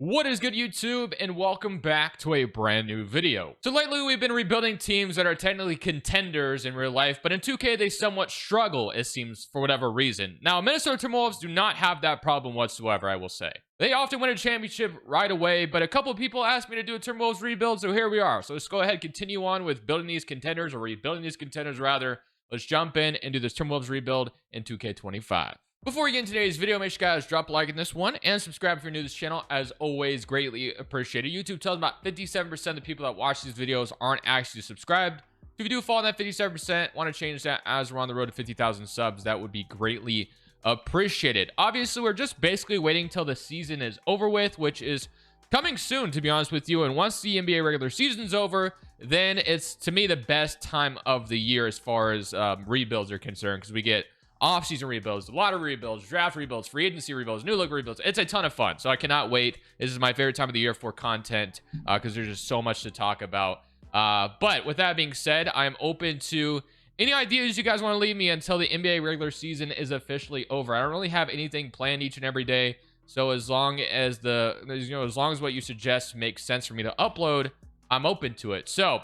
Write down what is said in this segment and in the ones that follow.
What is good, YouTube, and welcome back to a brand new video. So lately we've been rebuilding teams that are technically contenders in real life, but in 2K they somewhat struggle, it seems, for whatever reason. Now, Minnesota Timberwolves do not have that problem whatsoever, I will say. They often win a championship right away, but a couple of people asked me to do a Timberwolves rebuild, so here we are. So let's go ahead and continue on with building these contenders, or rebuilding these contenders rather. Let's jump in and do this Timberwolves rebuild in 2K25. Before we get into today's video, make sure you guys drop a like in this one and subscribe if you're new to this channel. As always, greatly appreciated. YouTube tells about 57% of the people that watch these videos aren't actually subscribed. If you do fall in that 57%, want to change that as we're on the road to 50,000 subs, that would be greatly appreciated. Obviously, we're just basically waiting till the season is over with, which is coming soon, to be honest with you. And once the NBA regular season's over, then it's, to me, the best time of the year as far as rebuilds are concerned, because we get off-season rebuilds, lottery rebuilds, draft rebuilds, free agency rebuilds, new look rebuilds. It's a ton of fun, so I cannot wait. This is my favorite time of the year for content because there's just so much to talk about. But with that being said, I am open to any ideas you guys want to leave me until the NBA regular season is officially over. I don't really have anything planned each and every day, so as long as as long as what you suggest makes sense for me to upload, I'm open to it. So,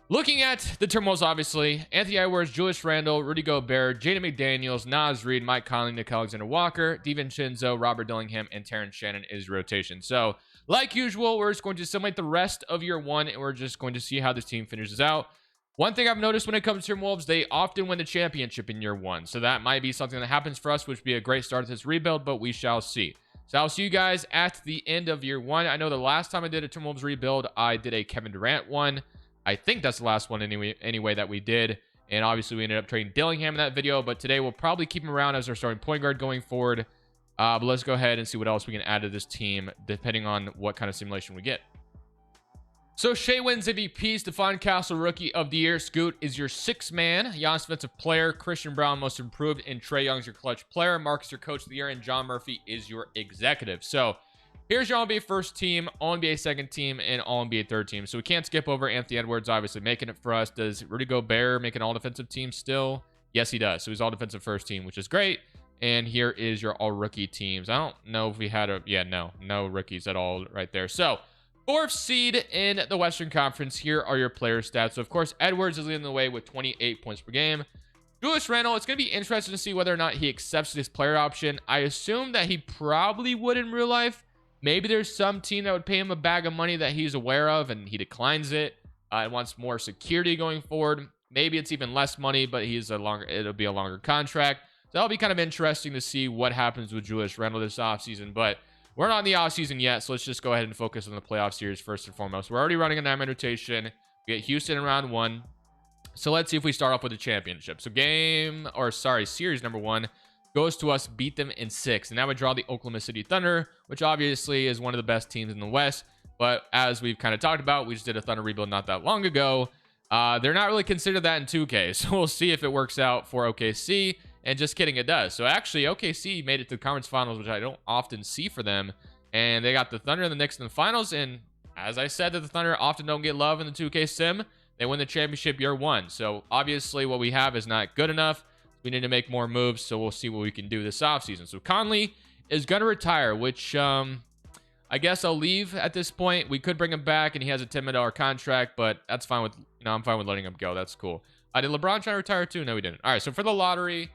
looking at the Timberwolves, obviously, Anthony Edwards, Julius Randle, Rudy Gobert, Jaden McDaniels, Naz Reid, Mike Conley, Nick Alexander-Walker, DiVincenzo, Robert Dillingham, and Terrence Shannon is rotation. So, like usual, we're just going to simulate the rest of year one, and we're just going to see how this team finishes out. One thing I've noticed when it comes to Timberwolves, they often win the championship in year one. So that might be something that happens for us, which would be a great start to this rebuild, but we shall see. So I'll see you guys at the end of year one. I know the last time I did a Timberwolves rebuild, I did a Kevin Durant one. I think that's the last one anyway that we did. And obviously we ended up trading Dillingham in that video, but today we'll probably keep him around as our starting point guard going forward. But let's go ahead and see what else we can add to this team depending on what kind of simulation we get. So Shea wins MVP, Stephon Castle Rookie of the Year, Scoot is your sixth man, Giannis Defensive Player, Christian Brown Most Improved, and Trae Young's your Clutch Player, Marcus your Coach of the Year, and John Murphy is your Executive. So here's your All-NBA first team, All-NBA second team, and All-NBA third team. So we can't skip over Anthony Edwards, obviously making it for us. Does Rudy Gobert make an all-defensive team still? Yes, he does. So he's all-defensive first team, which is great. And here is your all-rookie teams. I don't know if we had a... Yeah, no rookies at all right there. So, fourth seed in the Western Conference. Here are your player stats. So, of course, Edwards is leading the way with 28 points per game. Julius Randle, it's going to be interesting to see whether or not he accepts this player option. I assume that he probably would in real life. Maybe there's some team that would pay him a bag of money that he's aware of and he declines it and wants more security going forward. Maybe it's even less money, but it'll be a longer contract. So that'll be kind of interesting to see what happens with Julius Randle this offseason. But we're not in the offseason yet, so let's just go ahead and focus on the playoff series first and foremost. We're already running a 9-man rotation. We get Houston in round one. So let's see if we start off with the championship. So series number one goes to us, beat them in 6. And now we draw the Oklahoma City Thunder, which obviously is one of the best teams in the West. But as we've kind of talked about, we just did a Thunder rebuild not that long ago. They're not really considered that in 2K. So we'll see if it works out for OKC. And just kidding, it does. So actually, OKC made it to the conference finals, which I don't often see for them. And they got the Thunder and the Knicks in the finals. And as I said, that the Thunder often don't get love in the 2K sim. They win the championship year one. So obviously what we have is not good enough. We need to make more moves, so we'll see what we can do this offseason. So Conley is going to retire, which I guess I'll leave at this point. We could bring him back, and he has a $10 million contract, but that's fine with, I'm fine with letting him go. That's cool. Did LeBron try to retire too? No, he didn't. All right, so for the lottery,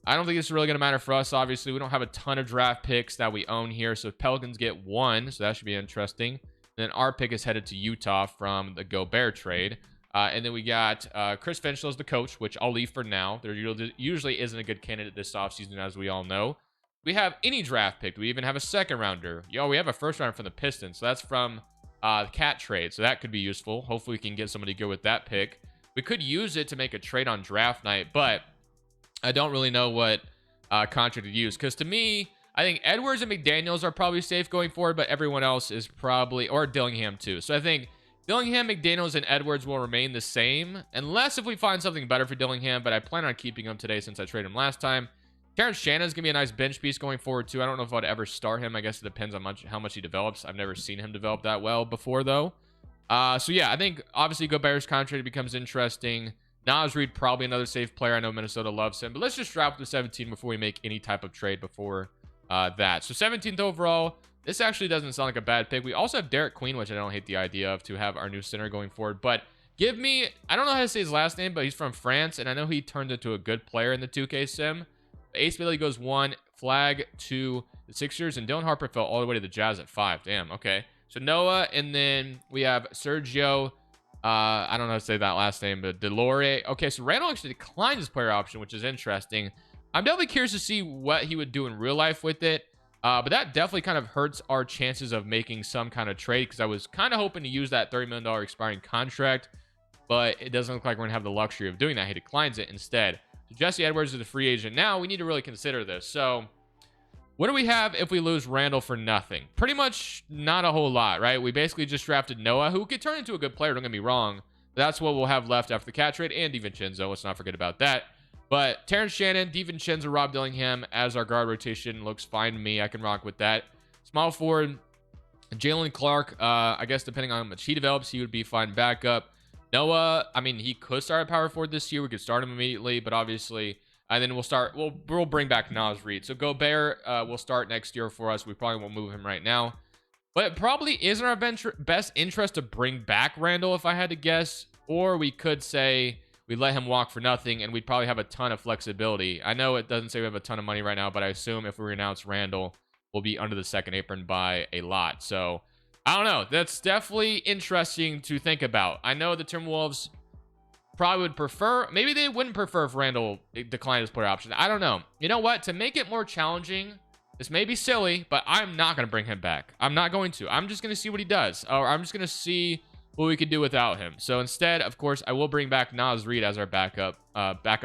I don't think it's really going to matter for us. Obviously, we don't have a ton of draft picks that we own here, so Pelicans get 1, so that should be interesting. And then our pick is headed to Utah from the Gobert trade. And then we got Chris Finch as the coach, which I'll leave for now. There usually isn't a good candidate this offseason, as we all know. We have any draft pick. We even have a second rounder. We have a first rounder from the Pistons. So that's from the Cat trade. So that could be useful. Hopefully we can get somebody good with that pick. We could use it to make a trade on draft night, but I don't really know what contract to use. Because to me, I think Edwards and McDaniels are probably safe going forward, but everyone else is probably, or Dillingham too. So I think Dillingham, McDaniels, and Edwards will remain the same, unless if we find something better for Dillingham, but I plan on keeping him today since I traded him last time. Terrence Shannon is going to be a nice bench piece going forward, too. I don't know if I'd ever start him. I guess it depends on how much he develops. I've never seen him develop that well before, though. So, yeah, I think, obviously, Gobert's contract becomes interesting. Naz Reid, probably another safe player. I know Minnesota loves him, but let's just drop to 17 before we make any type of trade before that. So 17th overall, this actually doesn't sound like a bad pick. We also have Derek Queen, which I don't hate the idea of, to have our new center going forward. But give me, I don't know how to say his last name, but he's from France, and I know he turned into a good player in the 2K sim. Ace Bailey goes 1, Flag to the Sixers, and Dylan Harper fell all the way to the Jazz at 5. Damn, okay. So Noah, and then we have Sergio, I don't know how to say that last name, but Delore. Okay, so Randle actually declined his player option, which is interesting. I'm definitely curious to see what he would do in real life with it. But that definitely kind of hurts our chances of making some kind of trade, because I was kind of hoping to use that $30 million expiring contract, but it doesn't look like we're going to have the luxury of doing that. He declines it instead. So Jesse Edwards is a free agent now. We need to really consider this. So what do we have if we lose Randle for nothing? Pretty much not a whole lot, right? We basically just drafted Noah, who could turn into a good player, don't get me wrong. That's what we'll have left after the cat trade, and DiVincenzo. Let's not forget about that. But Terrence Shannon, DiVincenzo, Rob Dillingham as our guard rotation looks fine to me. I can rock with that. Small forward, Jalen Clark. I guess depending on how much he develops, he would be fine backup. Noah, I mean, he could start at power forward this year. We could start him immediately, but obviously, and then we'll bring back Naz Reid. So Gobert will start next year for us. We probably won't move him right now. But it probably isn't our best interest to bring back Randle, if I had to guess. Or we could say we let him walk for nothing, and we'd probably have a ton of flexibility. I know it doesn't say we have a ton of money right now, but I assume if we renounce Randle, we'll be under the second apron by a lot. So I don't know. That's definitely interesting to think about. I know the Timberwolves probably would prefer, maybe they wouldn't prefer if Randle declined his player option. I don't know. You know what? To make it more challenging, this may be silly, but I'm not going to bring him back. I'm not going to. I'm just going to see what he does, or I'm just going to see what we could do without him. So instead, of course, I will bring back Naz Reid as our backup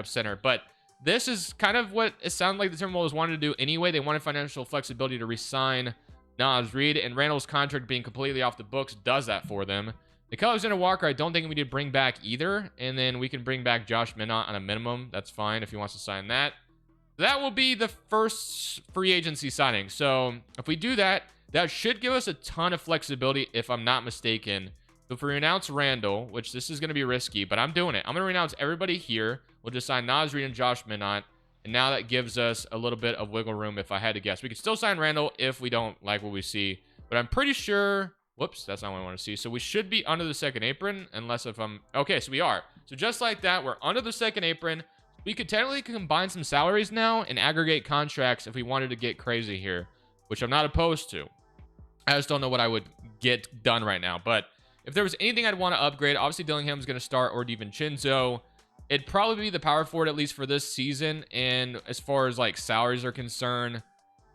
center. But this is kind of what it sounded like the Timberwolves wanted to do anyway. They wanted financial flexibility to re-sign Naz Reid, and Randle's contract being completely off the books does that for them. Nickeil Alexander-Walker, I don't think we need to bring back either. And then we can bring back Josh Minott on a minimum. That's fine if he wants to sign that. That will be the first free agency signing. So if we do that, that should give us a ton of flexibility, if I'm not mistaken. So if we renounce Randle, which this is going to be risky, but I'm doing it. I'm going to renounce everybody here. We'll just sign Naz Reid and Josh Minott. And now that gives us a little bit of wiggle room if I had to guess. We could still sign Randle if we don't like what we see. But I'm pretty sure... Whoops, that's not what I want to see. So we should be under the second apron, unless if I'm... Okay, so we are. So just like that, we're under the second apron. We could technically combine some salaries now and aggregate contracts if we wanted to get crazy here, which I'm not opposed to. I just don't know what I would get done right now. But if there was anything I'd want to upgrade, obviously Dillingham's going to start, or DiVincenzo. It'd probably be the power forward, at least for this season. And as far as like salaries are concerned,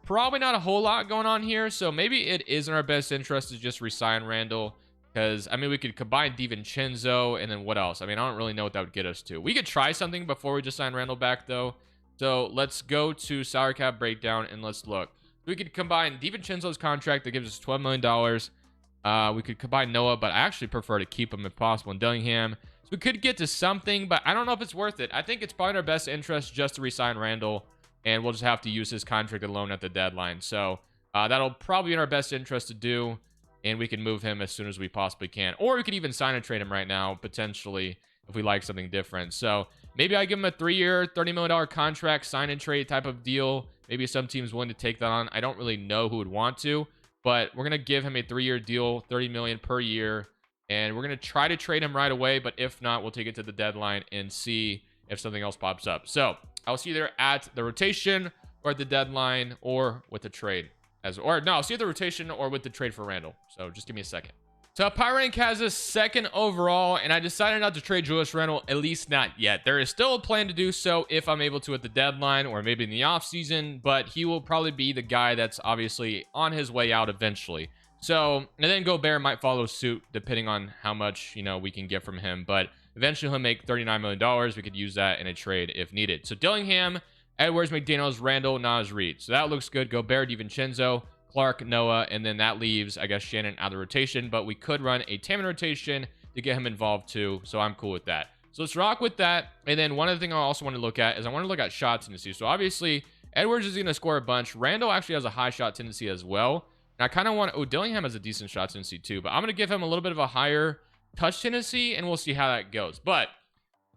probably not a whole lot going on here. So maybe it is in our best interest to just re-sign Randle. Because, I mean, we could combine DiVincenzo and then what else? I mean, I don't really know what that would get us to. We could try something before we just sign Randle back, though. So let's go to salary cap breakdown and let's look. We could combine DiVincenzo's contract that gives us $12 million. We could combine Noah, but I actually prefer to keep him if possible in Dillingham. So we could get to something, but I don't know if it's worth it. I think it's probably in our best interest just to re-sign Randle, and we'll just have to use his contract alone at the deadline. So that'll probably be in our best interest to do, and we can move him as soon as we possibly can. Or we could even sign and trade him right now, potentially, if we like something different. So maybe I give him a 3-year, $30 million contract, sign and trade type of deal. Maybe some team's willing to take that on. I don't really know who would want to, but we're going to give him a 3-year deal, $30 million per year. And we're going to try to trade him right away, but if not, we'll take it to the deadline and see if something else pops up. So I'll see either at the rotation or at the deadline or with the trade. I'll see at the rotation or with the trade for Randle. So just give me a second. So Power Rank has us second overall, and I decided not to trade Julius Randle, at least not yet. There is still a plan to do so if I'm able to at the deadline or maybe in the offseason, but he will probably be the guy that's obviously on his way out eventually. So, and then Gobert might follow suit depending on how much, we can get from him. But eventually he'll make $39 million. We could use that in a trade if needed. So Dillingham, Edwards, McDaniels, Randle, Naz Reid. So that looks good. Gobert, DiVincenzo, Clark, Noah, and then that leaves, I guess, Shannon out of the rotation. But we could run a Taman rotation to get him involved too. So I'm cool with that. So let's rock with that. And then one other thing I also want to look at is I want to look at shot tendency. So obviously Edwards is going to score a bunch. Randle actually has a high shot tendency as well. And I kind of want... Oh, Dillingham has a decent shot tendency too. But I'm going to give him a little bit of a higher touch tendency, and we'll see how that goes. But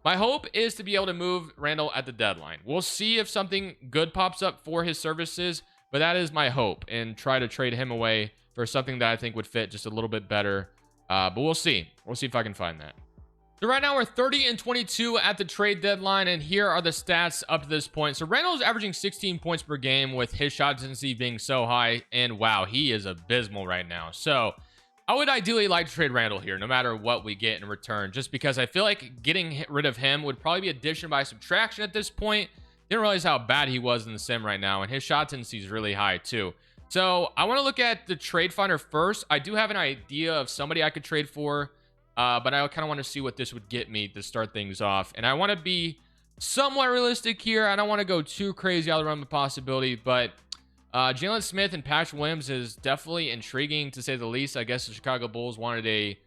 my hope is to be able to move Randle at the deadline. We'll see if something good pops up for his services. but that is my hope, and try to trade him away for something that I think would fit just a little bit better. But we'll see. We'll see if I can find that. So right now we're 30-22 at the trade deadline, and here are the stats up to this point. So Randle is averaging 16 points per game with his shot intensity being so high, and wow, he is abysmal right now. So I would ideally like to trade Randle here, no matter what we get in return, just because I feel like getting rid of him would probably be addition by subtraction at this point. Didn't realize how bad he was in the sim right now, and his shot intensity is really high too. So I want to look at the trade finder first. I do have an idea of somebody I could trade for. But I kind of want to see what this would get me to start things off. And I want to be somewhat realistic here. I don't want to go too crazy out of the realm of possibility. But Jalen Smith and Patrick Williams is definitely intriguing, to say the least. I guess the Chicago Bulls wanted a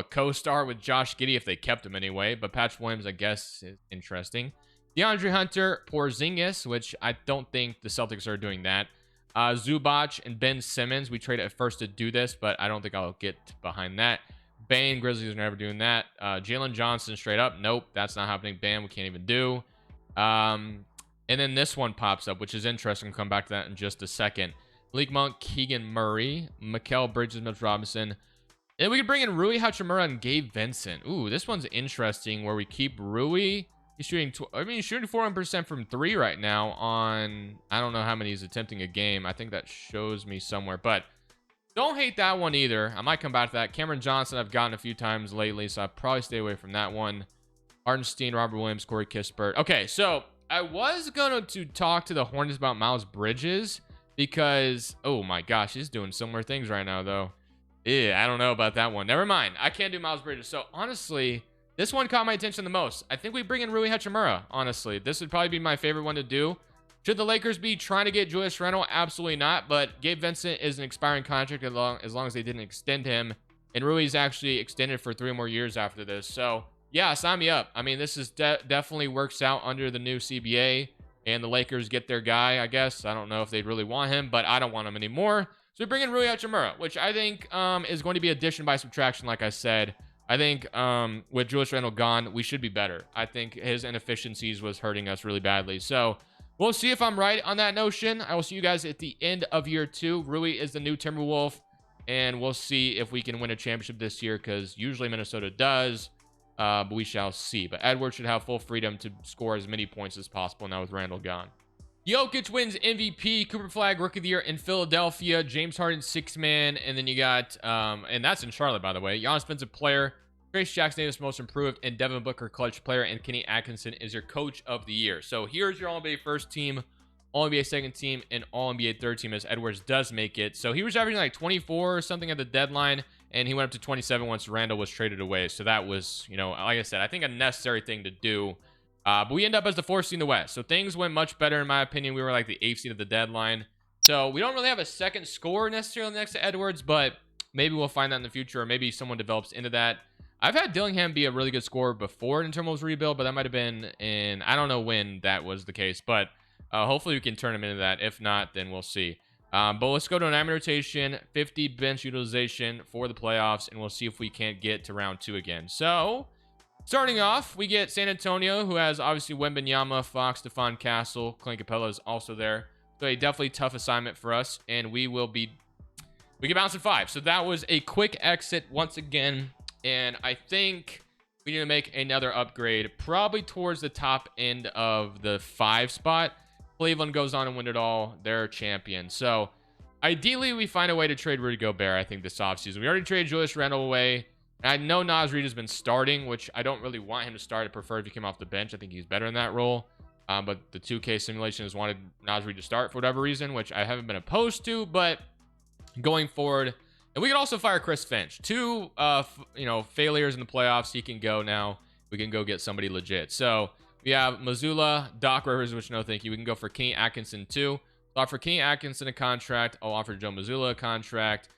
co-star with Josh Giddey if they kept him anyway. But Patrick Williams, I guess, is interesting. DeAndre Hunter, Porzingis, which I don't think the Celtics are doing that. Zubac and Ben Simmons. We traded at first to do this, but I don't think I'll get behind that. Bane, Grizzlies are never doing that. Jalen Johnson, straight up, nope, that's not happening. Bam, we can't even do. And then this one pops up, which is interesting. We'll come back to that in just a second. Malik Monk, Keegan Murray, Mikal Bridges, Mitch Robinson. And we could bring in Rui Hachimura and Gabe Vincent. Ooh, this one's interesting, where we keep Rui. He's shooting, he's shooting 41% from 3 right now on, I don't know how many he's attempting a game. I think that shows me somewhere, but don't hate that one either. I might come back to that. Cameron Johnson I've gotten a few times lately, so I'll probably stay away from that one. Hartenstein, Robert Williams, Corey Kispert. Okay, so I was going to talk to the Hornets about Miles Bridges because, oh my gosh, he's doing similar things right now, though. Yeah, I don't know about that one. Never mind. I can't do Miles Bridges. So, honestly, this one caught my attention the most. I think we bring in Rui Hachimura, honestly. This would probably be my favorite one to do. Should the Lakers be trying to get Julius Randle? Absolutely not. But Gabe Vincent is an expiring contract as long as they didn't extend him. And Rui's actually extended for 3 more years after this. So, yeah, sign me up. I mean, this is definitely works out under the new CBA. And the Lakers get their guy, I guess. I don't know if they'd really want him, but I don't want him anymore. So we bring in Rui Hachimura, which I think is going to be addition by subtraction, like I said. I think with Julius Randle gone, we should be better. I think his inefficiencies was hurting us really badly. So we'll see if I'm right on that notion. I will see you guys at the end of year 2. Rui is the new Timberwolf, and we'll see if we can win a championship this year, because usually Minnesota does, but we shall see. But Edwards should have full freedom to score as many points as possible now with Randle gone. Jokic wins MVP, Cooper Flag Rookie of the Year in Philadelphia, James Harden 6th man, and then you got, and that's in Charlotte, by the way, Giannis Defensive Player, Trace Jackson Davis Most Improved, and Devin Booker Clutch Player, and Kenny Atkinson is your Coach of the Year. So here's your All-NBA first team, All-NBA second team, and All-NBA third team, as Edwards does make it. So he was averaging like 24 or something at the deadline, and he went up to 27 once Randle was traded away. So that was, you know, like I said, I think a necessary thing to do. But we end up as the 4th seed in the West. So things went much better, in my opinion. We were like the 8th seed at the deadline. So we don't really have a second scorer necessarily next to Edwards, but maybe we'll find that in the future, or maybe someone develops into that. I've had Dillingham be a really good scorer before in Timberwolves Rebuild, but that might have been in, I don't know when that was the case, but hopefully we can turn him into that. If not, then we'll see. But let's go to an 9-man rotation, 50 bench utilization for the playoffs, and we'll see if we can't get to round 2 again. So starting off, we get San Antonio, who has obviously Wembanyama, Fox, Stephon Castle, Clint Capella is also there. So a definitely tough assignment for us, and we can bounce at 5. So that was a quick exit once again, and I think we need to make another upgrade, probably towards the top end of the 5 spot. Cleveland goes on and win it all. They're champions. So ideally, we find a way to trade Rudy Gobert, I think, this offseason. We already traded Julius Randle away. I know Naz Reid has been starting, which I don't really want him to start. I prefer if he came off the bench. I think he's better in that role. But the 2K simulation has wanted Naz Reid to start for whatever reason, which I haven't been opposed to. But going forward, and we can also fire Chris Finch. 2, failures in the playoffs. He can go now. We can go get somebody legit. So we have Mazzulla, Doc Rivers, which no thank you. We can go for Kenny Atkinson too. I'll offer Kenny Atkinson a contract. I'll offer Joe Mazzulla a contract.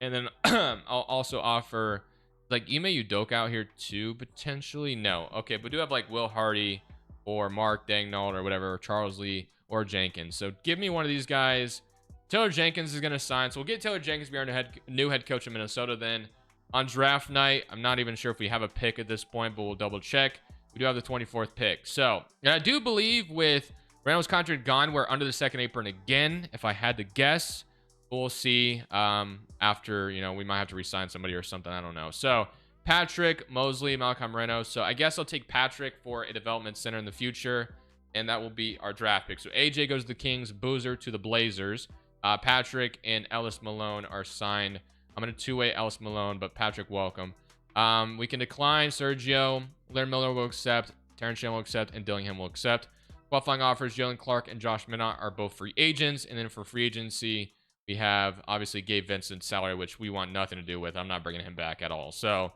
And then I'll also offer like Ime Udoka out here too, potentially. No. Okay, but we do have like Will Hardy or Mark Daignault or whatever, or Charles Lee or Jenkins. So give me one of these guys. Taylor Jenkins is going to sign. So we'll get Taylor Jenkins to be our new head coach in Minnesota then. On draft night, I'm not even sure if we have a pick at this point, but we'll double check. We do have the 24th pick. So, and I do believe with Randle's contract gone. We're under the second apron again, if I had to guess. We'll see. After, you know, we might have to re-sign somebody or something. I don't know. So, Patrick, Mosley, Malcolm Reno. So, I guess I'll take Patrick for a development center in the future. And that will be our draft pick. So, AJ goes to the Kings. Boozer to the Blazers. Patrick and Ellis Malone are signed. I'm going to two-way Ellis Malone, but Patrick, welcome. We can decline Sergio. Leonard Miller will accept. Terrence Shannon will accept. And Dillingham will accept. Qualifying offers, Jalen Clark and Josh Minott are both free agents. And then for free agency, we have, obviously, Gabe Vincent's salary, which we want nothing to do with. I'm not bringing him back at all. So,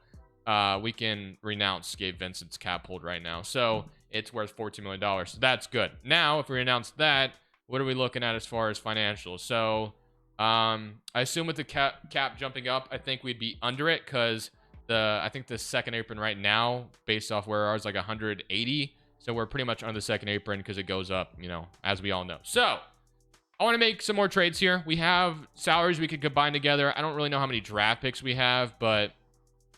we can renounce Gabe Vincent's cap hold right now. So, it's worth $14 million. So, that's good. Now, if we renounce that, what are we looking at as far as financials? So, I assume with the cap jumping up, I think we'd be under it because I think the second apron right now, based off where ours, like 180. So we're pretty much under the second apron because it goes up, you know, as we all know. So I want to make some more trades here. We have salaries we could combine together. I don't really know how many draft picks we have, but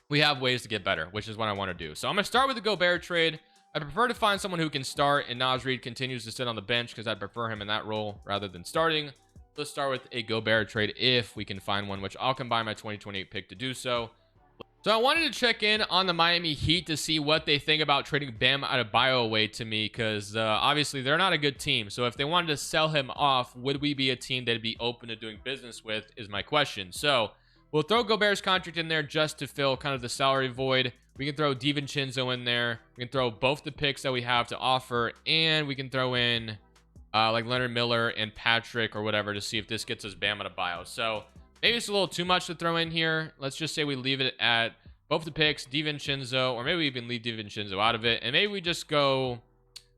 we have ways to get better, which is what I want to do. So I'm going to start with the Gobert trade. I prefer to find someone who can start, and Naz Reid continues to sit on the bench because I'd prefer him in that role rather than starting. Let's start with a Gobert trade if we can find one, which I'll combine my 2028 pick to do so. So I wanted to check in on the Miami Heat to see what they think about trading Bam Adebayo away to me because obviously they're not a good team. So if they wanted to sell him off, would we be a team that'd be open to doing business with is my question. So we'll throw Gobert's contract in there just to fill kind of the salary void. We can throw DiVincenzo in there. We can throw both the picks that we have to offer, and we can throw in like Leonard Miller and Patrick or whatever to see if this gets us Bam Adebayo. So maybe it's a little too much to throw in here. Let's just say we leave it at both the picks, DiVincenzo, or maybe we even leave DiVincenzo out of it, and maybe we just go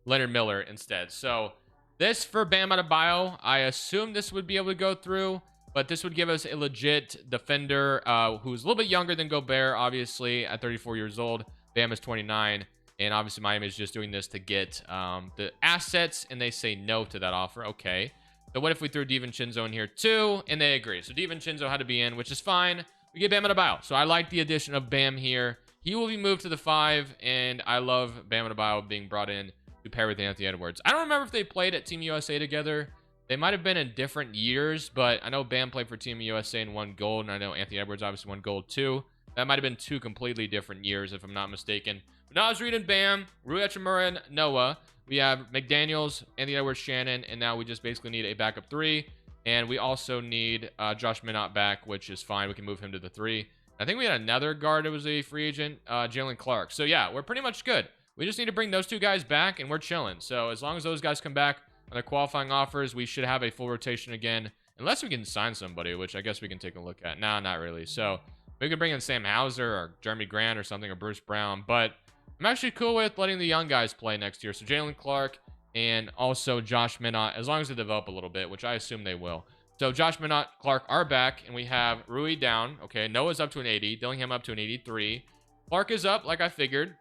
Leonard Miller instead. So this for Bam Adebayo, I assume this would be able to go through, but this would give us a legit defender who's a little bit younger than Gobert, obviously, at 34 years old. Bam is 29, and obviously Miami is just doing this to get the assets, and they say no to that offer. Okay. So what if we threw DiVincenzo in here too, and they agree? So DiVincenzo had to be in, which is fine. We get Bam Adebayo. So I like the addition of Bam here. He will be moved to the 5, and I love Bam Adebayo being brought in to pair with Anthony Edwards. I don't remember if they played at Team USA together. They might have been in different years, but I know Bam played for Team USA and won gold, and I know Anthony Edwards obviously won gold too. That might have been 2 completely different years, if I'm not mistaken. But Naz Reid and Bam, Rui Hachimura and Noah. We have McDaniels, Anthony Edwards, Shannon, and now we just basically need a backup 3. And we also need Josh Minott back, which is fine. We can move him to the 3. I think we had another guard that was a free agent, Jalen Clark. So, yeah, we're pretty much good. We just need to bring those 2 guys back, and we're chilling. So, as long as those guys come back on their qualifying offers, we should have a full rotation again. Unless we can sign somebody, which I guess we can take a look at. Nah, not really. So, we could bring in Sam Hauser or Jeremy Grant or something, or Bruce Brown. But I'm actually cool with letting the young guys play next year. So, Jalen Clark and also Josh Minott, as long as they develop a little bit, which I assume they will. So Josh Minott, Clark are back, and we have Rui down. Okay, Noah's up to an 80. Dillingham up to an 83. Clark is up, like I figured.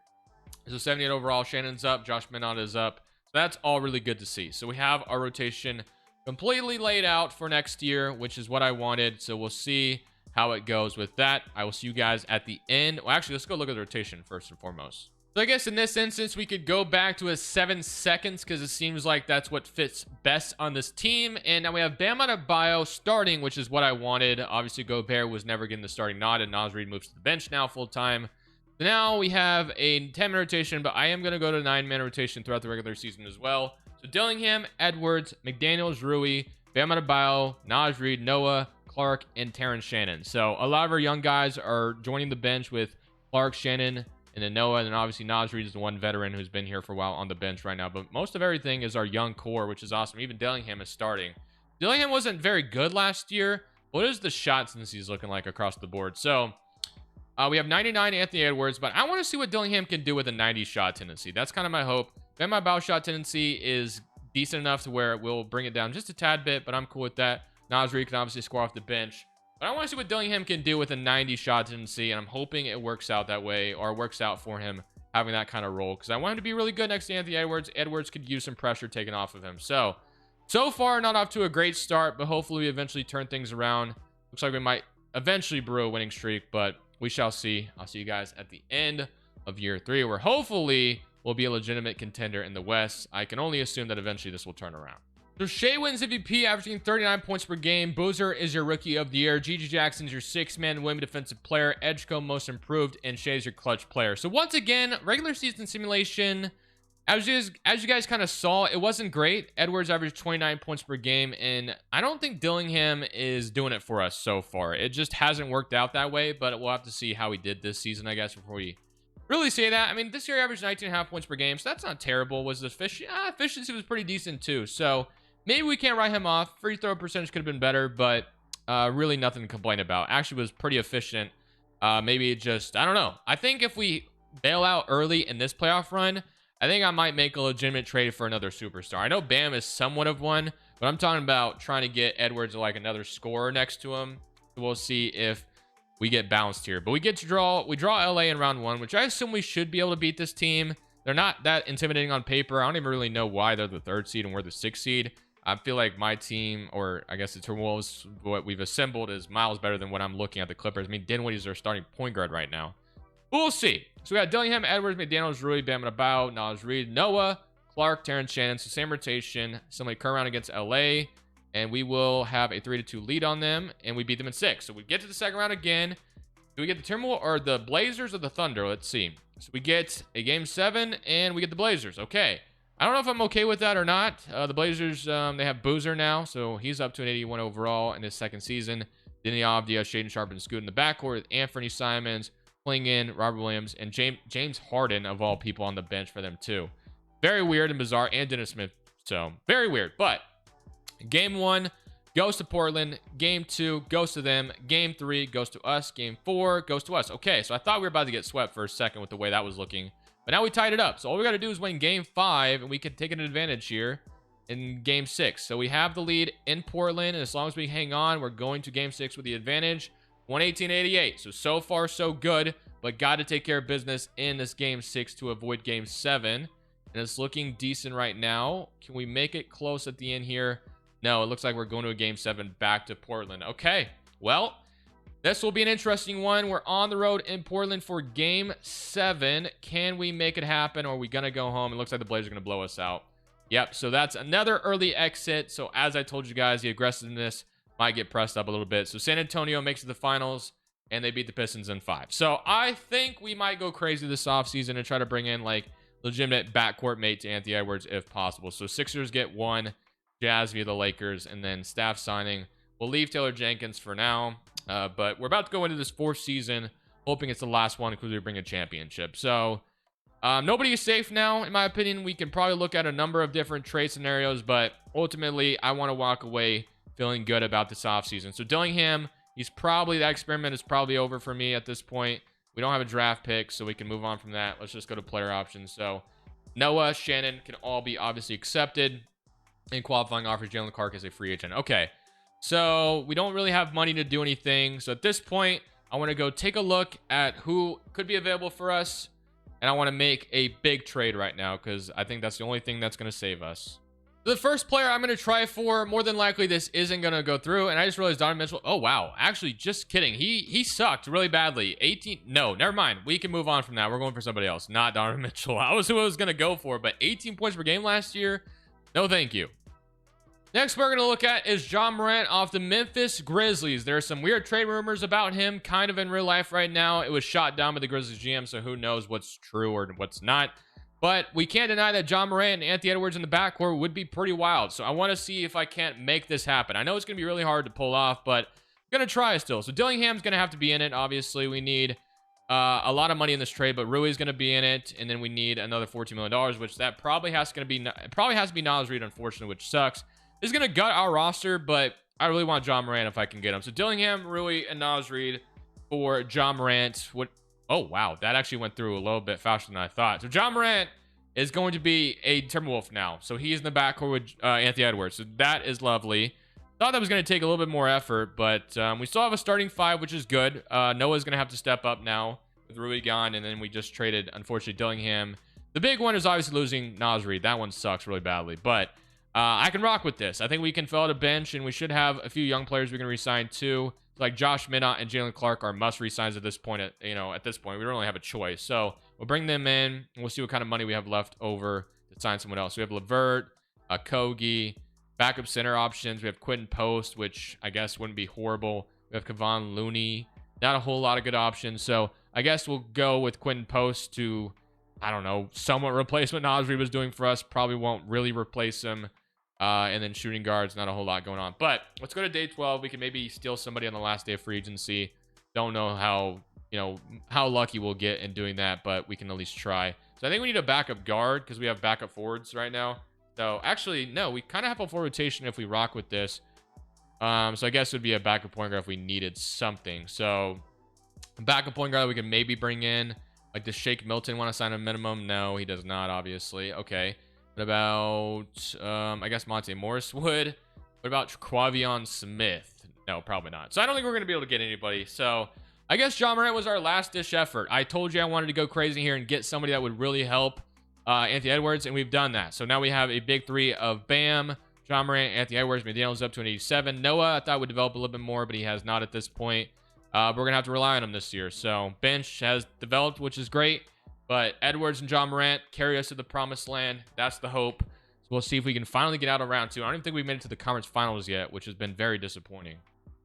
So 78 overall. Shannon's up. Josh Minott is up. So that's all really good to see. So we have our rotation completely laid out for next year, which is what I wanted. So we'll see how it goes with that. I will see you guys at the end. Well, actually, let's go look at the rotation first and foremost. So I guess in this instance, we could go back to a 7 seconds because it seems like that's what fits best on this team. And now we have Bam Adebayo starting, which is what I wanted. Obviously, Gobert was never getting the starting nod, and Naz Reid moves to the bench now full time. So now we have a 10-man rotation, but I am going to go to a 9-man rotation throughout the regular season as well. So Dillingham, Edwards, McDaniels, Rui, Bam Adebayo, Naz Reid, Noah, Clark, and Terrence Shannon. So a lot of our young guys are joining the bench with Clark, Shannon, and then Noah, and then obviously Naz Reid is the one veteran who's been here for a while on the bench right now. But most of everything is our young core, which is awesome. Even Dillingham is starting. Dillingham wasn't very good last year. What is the shot since he's looking like across the board? So we have 99 Anthony Edwards, but I want to see what Dillingham can do with a 90 shot tendency. That's kind of my hope. Then my bow shot tendency is decent enough to where it will bring it down just a tad bit, but I'm cool with that. Naz Reid can obviously score off the bench. But I want to see what Dillingham can do with a 90 shot tendency, and I'm hoping it works out that way, or works out for him having that kind of role, because I want him to be really good next to Anthony Edwards. Edwards could use some pressure taken off of him. So far, not off to a great start, but hopefully we eventually turn things around. Looks like we might eventually brew a winning streak, but we shall see. I'll see you guys at the end of year 3, where hopefully will be a legitimate contender in the West. I can only assume that eventually this will turn around. So Shea wins MVP, averaging 39 points per game. Boozer is your Rookie of the Year. Gigi Jackson's your 6-man women defensive player. Edgecombe most improved, and Shea's your clutch player. So once again, regular season simulation, as you guys kind of saw, it wasn't great. Edwards averaged 29 points per game, and I don't think Dillingham is doing it for us so far. It just hasn't worked out that way, but we'll have to see how he did this season, I guess, before we really say that. I mean, this year he averaged 19.5 points per game, so that's not terrible. Was the efficiency was pretty decent too, so maybe we can't write him off. Free throw percentage could have been better, but really nothing to complain about. Actually was pretty efficient. Maybe it just, I don't know. I think if we bail out early in this playoff run, I think I might make a legitimate trade for another superstar. I know Bam is somewhat of one, but I'm talking about trying to get Edwards like another scorer next to him. So we'll see if we get bounced here. But we draw LA in round 1, which I assume we should be able to beat this team. They're not that intimidating on paper. I don't even really know why they're the 3rd seed and we're the 6th seed. I feel like my team, or I guess the Timberwolves, what we've assembled is miles better than what I'm looking at the Clippers. I mean, Dinwiddie's their starting point guard right now. We'll see. So we got Dillingham, Edwards, McDaniels, Rui, Bam Adebayo, Nas Reed, Noah, Clark, Terrence Shannon. So same rotation. Somebody come around against LA, and we will have a 3-2 lead on them, and we beat them in 6. So we get to the second round again. Do we get the Timberwolves or the Blazers or the Thunder? Let's see. So we get a game 7, and we get the Blazers. Okay. I don't know if I'm okay with that or not. The Blazers, they have Boozer now, so he's up to an 81 overall in his 2nd season. Then you have Shaden Sharp and Scoot in the backcourt with Anthony Simons, playing in Robert Williams, and James Harden, of all people, on the bench for them too. Very weird and bizarre, and Dennis Smith, so very weird. But game 1 goes to Portland. Game 2 goes to them. Game 3 goes to us. Game 4 goes to us. Okay, so I thought we were about to get swept for a second with the way that was looking. But now we tied it up. So all we got to do is win game 5, and we can take an advantage here in game 6. So we have the lead in Portland, and as long as we hang on, we're going to game 6 with the advantage. 118-88. So far, so good. But got to take care of business in this game 6 to avoid game 7. And it's looking decent right now. Can we make it close at the end here? No, it looks like we're going to a game 7 back to Portland. Okay, well, this will be an interesting one. We're on the road in Portland for game 7. Can we make it happen, or are we going to go home? It looks like the Blazers are going to blow us out. Yep, so that's another early exit. So as I told you guys, the aggressiveness might get pressed up a little bit. So San Antonio makes it to the finals, and they beat the Pistons in 5. So I think we might go crazy this offseason and try to bring in like legitimate backcourt mate to Anthony Edwards if possible. So Sixers get 1, Jazz via the Lakers, and then staff signing. We'll leave Taylor Jenkins for now. But we're about to go into this 4th season, hoping it's the last one because we bring a championship. So nobody is safe now, in my opinion. We can probably look at a number of different trade scenarios, but ultimately, I want to walk away feeling good about this offseason. So Dillingham, that experiment is probably over for me at this point. We don't have a draft pick, so we can move on from that. Let's just go to player options. So Noah, Shannon can all be obviously accepted. And qualifying offers, Jalen Clark is a free agent. Okay. So we don't really have money to do anything. So at this point, I want to go take a look at who could be available for us. And I want to make a big trade right now because I think that's the only thing that's going to save us. The first player I'm going to try for, more than likely this isn't going to go through. And I just realized Donovan Mitchell. Oh, wow. Actually, just kidding. He sucked really badly. 18. No, never mind. We can move on from that. We're going for somebody else, not Donovan Mitchell. I was who I was going to go for, but 18 points per game last year. No, thank you. Next we're going to look at is Ja Morant off the Memphis Grizzlies. There are some weird trade rumors about him kind of in real life right now. It was shot down by the Grizzlies GM, so who knows what's true or what's not. But we can't deny that Ja Morant and Anthony Edwards in the backcourt would be pretty wild. So I want to see if I can't make this happen. I know it's going to be really hard to pull off, but I'm going to try still. So Dillingham's going to have to be in it. Obviously, we need a lot of money in this trade, but Rui's going to be in it. And then we need another $14 million, which that probably has to be Nas Reed, unfortunately, which sucks. This is going to gut our roster, but I really want Ja Morant if I can get him. So Dillingham, Rui, and Nas Reed for Ja Morant. Oh, wow. That actually went through a little bit faster than I thought. So Ja Morant is going to be a Timberwolf now. So he's in the backcourt with Anthony Edwards. So that is lovely. Thought that was going to take a little bit more effort, but we still have a starting 5, which is good. Noah's going to have to step up now with Rui gone, and then we just traded, unfortunately, Dillingham. The big one is obviously losing Nas Reed. That one sucks really badly, but I can rock with this. I think we can fill out a bench, and we should have a few young players we can re-sign too. like Josh Minott and Jalen Clark are must resigns at this point. At this point, we don't really have a choice. So we'll bring them in. And we'll see what kind of money we have left over to sign someone else. We have Levert, Kogi, backup center options. We have Quentin Post, which I guess wouldn't be horrible. We have Kevon Looney. Not a whole lot of good options. So I guess we'll go with Quentin Post to, I don't know, somewhat replace what Nasri was doing for us. Probably won't really replace him. And then shooting guards, not a whole lot going on. But let's go to day 12. We can maybe steal somebody on the last day of free agency. Don't know how lucky we'll get in doing that, but we can at least try. So I think we need a backup guard because we have backup forwards right now. So actually, no, we kind of have a full rotation if we rock with this. So I guess it would be a backup point guard if we needed something. So a backup point guard we can maybe bring in. Like, does Shake Milton want to sign a minimum? No, he does not, obviously. Okay. What about, I guess Monte Morris would. What about Quavion Smith? No, probably not. So I don't think we're going to be able to get anybody. So I guess Ja Morant was our last dish effort. I told you I wanted to go crazy here and get somebody that would really help Anthony Edwards, and we've done that. So now we have a big three of Bam, Ja Morant, Anthony Edwards. McDaniels up to an 87. Noah, I thought would develop a little bit more, but he has not at this point. But we're going to have to rely on him this year. So bench has developed, which is great. But Edwards and Ja Morant carry us to the promised land. That's the hope. So we'll see if we can finally get out of round 2. I don't even think we made it to the conference finals yet, which has been very disappointing.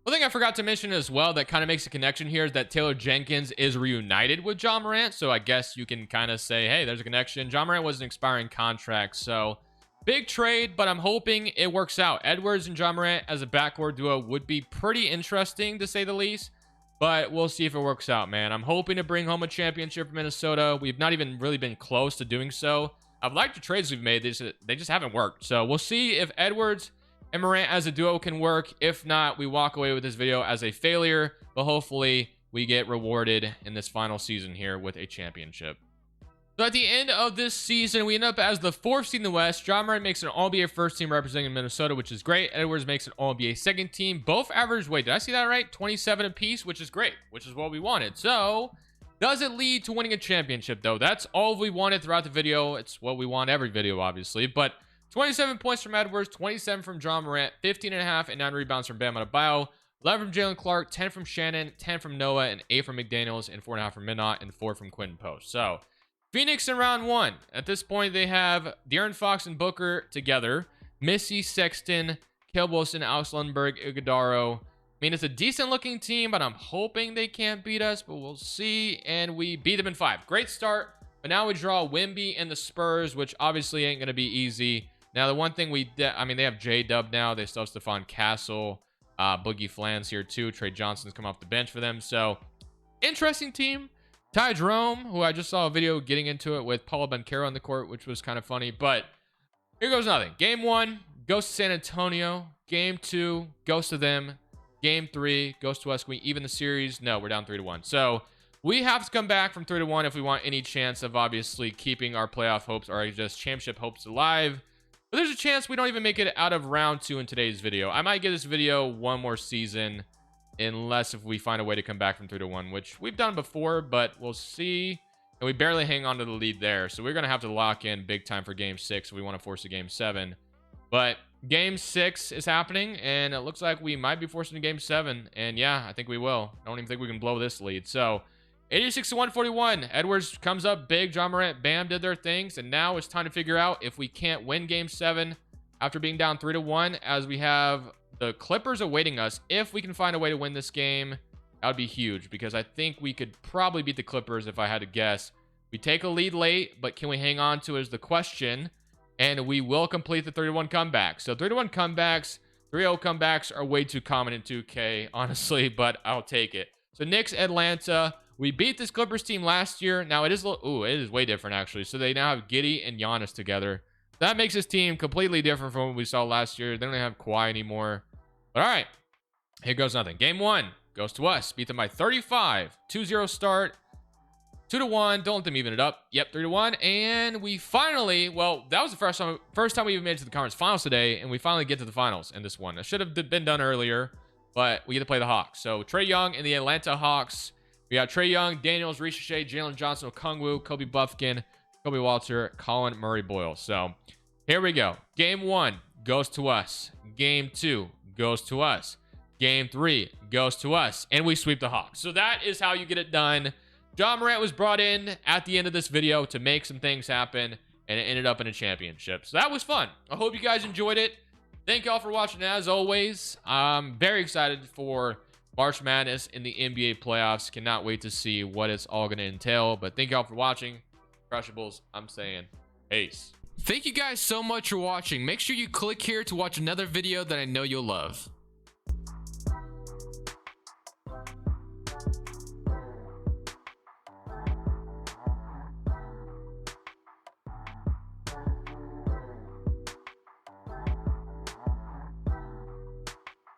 One thing I forgot to mention as well that kind of makes a connection here is that Taylor Jenkins is reunited with Ja Morant. So I guess you can kind of say, hey, there's a connection. Ja Morant was an expiring contract. So big trade, but I'm hoping it works out. Edwards and Ja Morant as a backcourt duo would be pretty interesting, to say the least. But we'll see if it works out, man. I'm hoping to bring home a championship for Minnesota. We've not even really been close to doing so. I've liked the trades we've made. They just haven't worked. So we'll see if Edwards and Morant as a duo can work. If not, we walk away with this video as a failure. But hopefully we get rewarded in this final season here with a championship. So at the end of this season, we end up as the 4th seed in the West. Ja Morant makes an All-NBA first team representing Minnesota, which is great. Edwards makes an All-NBA second team. Both average, wait, did I see that right? 27 apiece, which is great, which is what we wanted. So, does it lead to winning a championship, though? That's all we wanted throughout the video. It's what we want every video, obviously. But 27 points from Edwards, 27 from Ja Morant, 15.5 and 9 rebounds from Bam Adebayo, 11 from Jalen Clark, 10 from Shannon, 10 from Noah, and 8 from McDaniels, and 4.5 from Minott, and 4 from Quentin Post. So, Phoenix in round 1. At this point, they have De'Aaron Fox and Booker together. Missy, Sexton, Caleb Wilson, Alex Lundberg, Iguodaro. I mean, it's a decent-looking team, but I'm hoping they can't beat us, but we'll see. And we beat them in 5. Great start, but now we draw Wemby and the Spurs, which obviously ain't going to be easy. Now, the one thing I mean, they have J-Dub now. They still have Stephon Castle, Boogie Flans here, too. Trey Johnson's come off the bench for them. So, interesting team. Ty Jerome, who I just saw a video getting into it with Paulo Banchero on the court, which was kind of funny. But here goes nothing. Game 1 goes to San Antonio. Game 2 goes to them. Game 3 goes to us. Can we even the series? No, we're down 3-1. So we have to come back from 3-1 if we want any chance of obviously keeping our playoff hopes or just championship hopes alive. But there's a chance we don't even make it out of round 2 in today's video. I might give this video one more season, unless if we find a way to come back from 3-1, which we've done before, but we'll see. And we barely hang on to the lead there. So we're going to have to lock in big time for game 6 if we want to force a game 7. But game 6 is happening, and it looks like we might be forcing a game 7. And yeah, I think we will. I don't even think we can blow this lead. So 86-141. Edwards comes up big. Ja Morant, Bam did their things. And now it's time to figure out if we can't win game 7 after being down 3-1, as we have the Clippers awaiting us. If we can find a way to win this game, that would be huge, because I think we could probably beat the Clippers if I had to guess. We take a lead late, but can we hang on to it is the question. And we will complete the 3-1 comeback. So 3-1 comebacks, 3-0 comebacks are way too common in 2K, honestly, but I'll take it. So Knicks, Atlanta. We beat this Clippers team last year. Now it is it is way different, actually. So they now have Giddey and Giannis together. That makes this team completely different from what we saw last year. They don't have Kawhi anymore. But all right, here goes nothing. Game 1 goes to us. Beat them by 35. 2-0 start. 2-1. Don't let them even it up. Yep, 3-1. And we finally, well, that was the first time we even made it to the conference finals today, and we finally get to the finals in this one. It should have been done earlier, but we get to play the Hawks. So Trae Young and the Atlanta Hawks. We got Trae Young, Daniels, Ricochet, Jalen Johnson, Okongwu, Kobe Buffkin, Kobe Walter, Colin Murray-Boyle. So here we go. Game 1 goes to us. Game 2 goes to us. Game 3 goes to us, and we sweep the Hawks. So that is how you get it done. John Morant was brought in at the end of this video to make some things happen, and it ended up in a championship. So that was fun. I hope you guys enjoyed it. Thank y'all for watching. As always, I'm very excited for March Madness in the NBA playoffs. Cannot wait to see what it's all going to entail. But thank y'all for watching. Crushables, I'm saying peace. Thank you guys so much for watching. Make sure you click here to watch another video that I know you'll love.